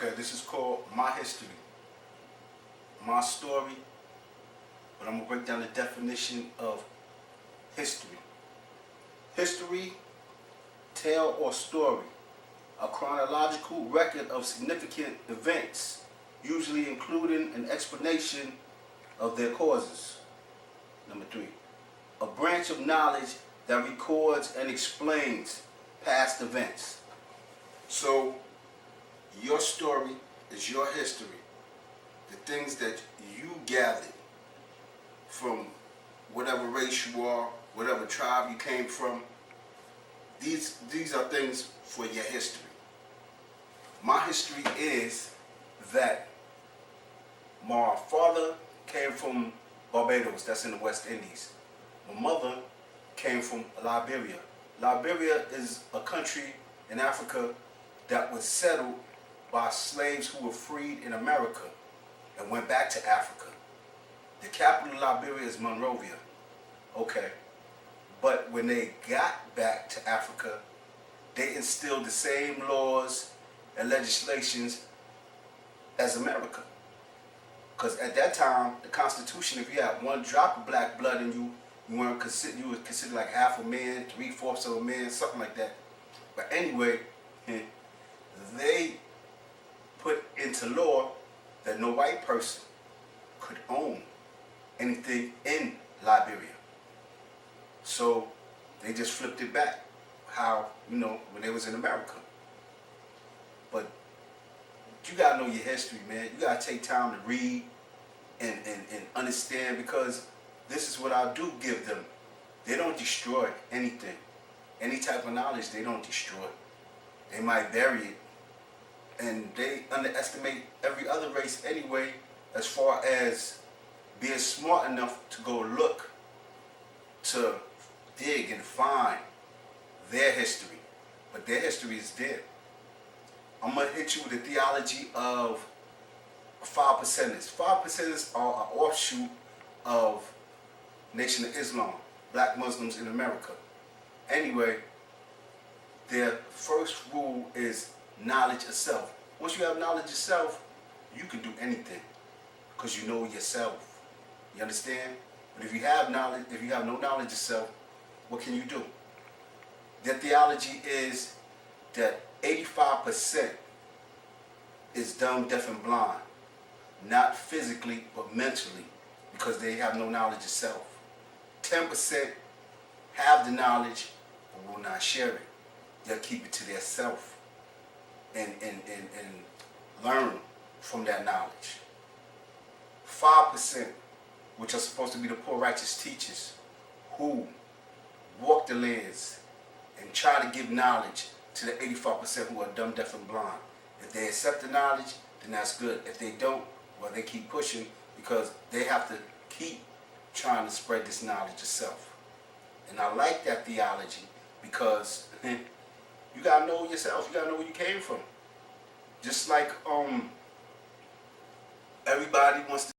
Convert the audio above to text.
Okay, this is called My History, My Story, but I'm going to break down the definition of history. History, tale or story, a chronological record of significant events, usually including an explanation of their causes. Number 3, a branch of knowledge that records and explains past events. So, your story is your history. The things that you gathered from whatever race you are, whatever tribe you came from, these are things for your history. My history is that my father came from Barbados, that's in the West Indies. My mother came from Liberia. Liberia is a country in Africa that was settled by slaves who were freed in America and went back to Africa. The capital of Liberia is Monrovia. Okay. But when they got back to Africa, they instilled the same laws and legislations as America. Because at that time, the Constitution, if you had one drop of black blood in you, you were considered like half a man, 3/4 of a man, something like that. But anyway, they put into law that no white person could own anything in Liberia. So they just flipped it back, how, when they was in America. But you gotta know your history, man. You gotta take time to read and understand, because this is what I do give them. They don't destroy anything. Any type of knowledge, they don't destroy. They might bury it. And they underestimate every other race anyway, as far as being smart enough to go look, to dig and find their history. But their history is dead. I'm going to hit you with the theology of 5%ers. 5%ers are an offshoot of Nation of Islam, black Muslims in America. Anyway, their first rule is knowledge of self. Once you have knowledge of self, you can do anything, because you know yourself. You understand? But if you have knowledge, if you have no knowledge of self, what can you do? Their theology is that 85% is dumb, deaf, and blind. Not physically, but mentally, because they have no knowledge of self. 10% have the knowledge, but will not share it. They'll keep it to their self and learn from that knowledge. 5%, which are supposed to be the poor righteous teachers, who walk the lands and try to give knowledge to the 85% who are dumb, deaf, and blind. If they accept the knowledge, then that's good. If they don't, well, they keep pushing, because they have to keep trying to spread this knowledge of self. And I like that theology, because you gotta know yourself. You gotta know where you came from. Just like everybody wants to